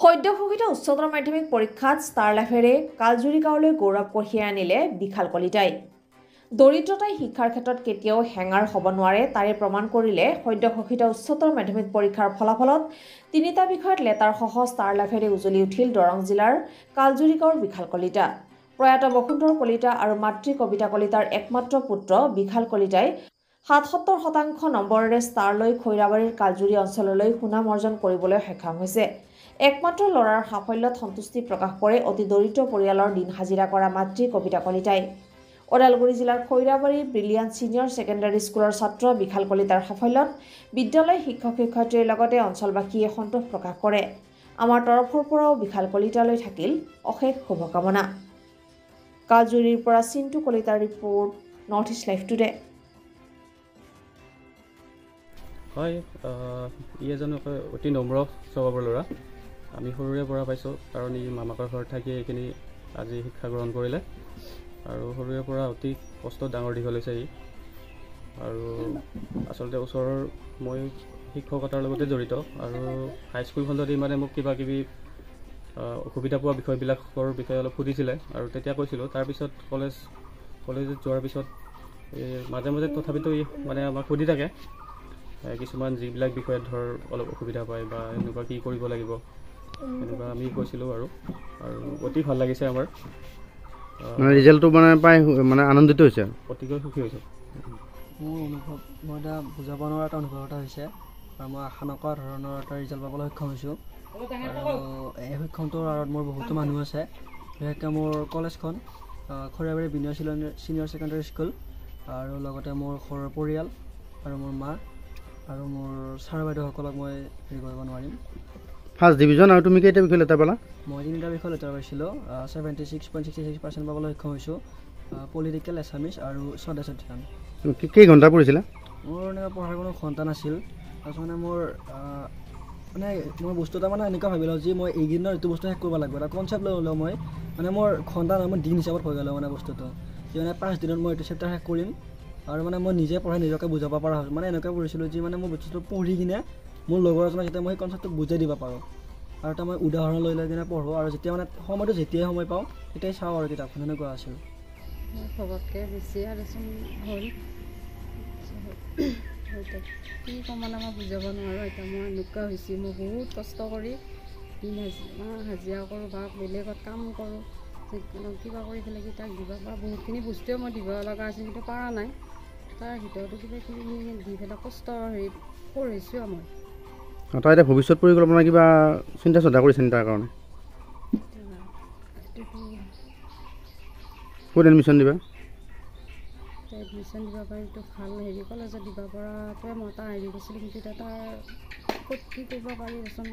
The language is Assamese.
সদ্যঘোষিত উচ্চতৰ মাধ্যমিক পৰীক্ষাত ষ্টাৰ লাইফেৰে কালজুৰি গাঁৱলৈ গৌৰৱ কঢ়িয়াই আনিলে বিশাল কলিতাই। দৰিদ্ৰতাই শিক্ষাৰ ক্ষেত্ৰত কেতিয়াও হেঙাৰ হ'ব নোৱাৰে তাৰে প্ৰমাণ কৰিলে সদ্যঘোষিত উচ্চতৰ মাধ্যমিক পৰীক্ষাৰ ফলাফলত তিনিটা বিষয়ত লেটাৰসহ ষ্টাৰ লাইফেৰে উজলি উঠিল দৰং জিলাৰ কালজুৰি গাঁৱৰ বিশাল কলিতা। প্ৰয়াত বসুন্ধৰ কলিতা আৰু মাতৃ কবিতা কলিতাৰ একমাত্ৰ পুত্ৰ বিশাল কলিতাই ৭৭% নম্বৰেৰে ষ্টাৰ লৈ খৈৰাবাৰীৰ কালজুৰি অঞ্চললৈ সুনাম অৰ্জন কৰিবলৈ সক্ষম হৈছে। একমাত্ৰ ল'ৰাৰ সাফল্যত সন্তুষ্টি প্ৰকাশ কৰে অতি দৰিদ্ৰ পৰিয়ালৰ দিন হাজিৰা কৰা মাতৃ কবিতা কলিতাই। ওদালগুৰি জিলাৰ খৈৰাবাৰী ব্ৰিলিয়াণ্ট ছিনিয়ৰ ছেকেণ্ডাৰী স্কুলৰ ছাত্ৰ বিশাল কলিতাৰ সাফল্যত বিদ্যালয় শিক্ষক শিক্ষয়িত্ৰীৰ লগতে অঞ্চলবাসীয়ে সন্তোষ প্ৰকাশ কৰে। আমাৰ তৰফৰ পৰাও বিশাল কলিতালৈ থাকিল অশেষ শুভকামনা। কালজুৰিৰ পৰা চিন্তু কলিতাৰ report, north east live today. হয়, ই এজন অতি নম্ৰ স্বভাৱৰ ল'ৰা। আমি সৰুৰে পৰা পাইছোঁ, কাৰণ ই মামাকৰ ঘৰত থাকি এইখিনি আজি শিক্ষা গ্ৰহণ কৰিলে আৰু সৰুৰে পৰা অতি কষ্টত ডাঙৰ দীঘল হৈছে ই। আৰু আচলতে ওচৰৰ মই শিক্ষকতাৰ লগতে জড়িত আৰু হাইস্কুলখনত ই মোক কিবা কিবি অসুবিধা পোৱা বিষয়বিলাকৰ বিষয়ে অলপ সুধিছিলে আৰু তেতিয়া কৈছিলোঁ। তাৰপিছত কলেজত যোৱাৰ পিছত মাজে মাজে তথাপিতো ই আমাক সুধি থাকে কিছুমান যিবিলাক বিষয়ত অলপ অসুবিধা পায় বা এনেকুৱা কি কৰিব লাগিব এনেকুৱা আমি কৈছিলোঁ আৰু অতি ভাল লাগিছে আমাৰ ৰিজাল্টটো পাই আনন্দিত হৈছে, অতিকৈ সুখী হৈছোঁ। মোৰ অনুভৱ মই এটা বুজাব নোৱাৰা এটা অনুভৱ এটা হৈছে আৰু মই আশা নকৰা ধৰণৰ এটা ৰিজাল্ট পাবলৈ সক্ষম হৈছোঁ। আৰু এই সক্ষমটোৰ আঁৰত মোৰ বহুতো মানুহ আছে, বিশেষকৈ মোৰ কলেজখন খৈৰাবাৰী ছিনিয়ৰ ছেকেণ্ডাৰী স্কুল আৰু লগতে মোৰ ঘৰৰ পৰিয়াল আৰু মোৰ মা আৰু মোৰ ছাৰ বাইদেউসকলক মই হেৰি কৰিব নোৱাৰিম। ফাৰ্ষ্ট ডিভিজন আৰু তুমি কেইটা বিষয় লেটাৰ পালা? মই তিনিটা বিষয় লেটাৰ পাইছিলোঁ। 76.66% পাবলৈ সক্ষম হৈছোঁ। পলিটিকেল, এছামিছ আৰু স্বদেশ অধ্যয়ন। কেইঘণ্টা পঢ়িছিলা? মোৰ এনেকৈ পঢ়াৰ কোনো ঘণ্টা নাছিল। তাৰপিছত মই বস্তু এটা এনেকুৱা ভাবি লওঁ যে মই এইকেইদিনৰ এইটো বস্তু শেষ কৰিব লাগিব। এটা কনচেপ্ট লৈ হ'লেও মই মোৰ ঘণ্টা নহয়, মই দিন হিচাপত হৈ গ'লোঁ বস্তুটো যে 5 দিনত মই এইটো চেপ্টাৰ শেষ কৰিম। আৰু মই নিজে পঢ়াই নিজকে বুজাব পৰা হৈছোঁ। এনেকুৱা কৰিছিলোঁ যে মই বস্তুটো পঢ়ি কিনে মোৰ লগৰ এজনক যাতে মই সেই কনচেপ্টটো বুজাই দিব পাৰোঁ আৰু এটা মই উদাহৰণ লৈ কিনে পঢ়োঁ আৰু যেতিয়া সময়টো যেতিয়াই সময় পাওঁ তেতিয়াই চাওঁ আৰু কিতাপখন এনেকুৱা আছিল। ভবাতকৈ বেছি আলোচন হ'ল কি ক'ম মই বুজাব নোৱাৰোঁ। এতিয়া মই এনেকুৱা হৈছে, মই বহুত কষ্ট কৰি দিন হাজিৰা কৰোঁ বা বেলেগত কাম কৰোঁ, কিবা কৰি পেলাই কিতাপ দিব বা বহুতখিনি বস্তুৱে মই দিব লগা আছিল কিন্তু পৰা নাই। তাৰ ভিতৰতো কিবা কিবি দি পেলাই কষ্ট হেৰি পঢ়িছোঁ মই। তই এতিয়া ভৱিষ্যত পৰিকল্পনা কিবা চিন্তা কৰিছে তাৰ কাৰণে? ক'ত এডমিশ্যন দিবা? এডমিশ্যন দিব পাৰিতো ভাল কলেজত দিব পৰাটোৱে মই এটা হেৰি কৰিছিলোঁ, কিন্তু এতিয়া তাৰ ক'ত কি কৰিব পাৰি দেচোন।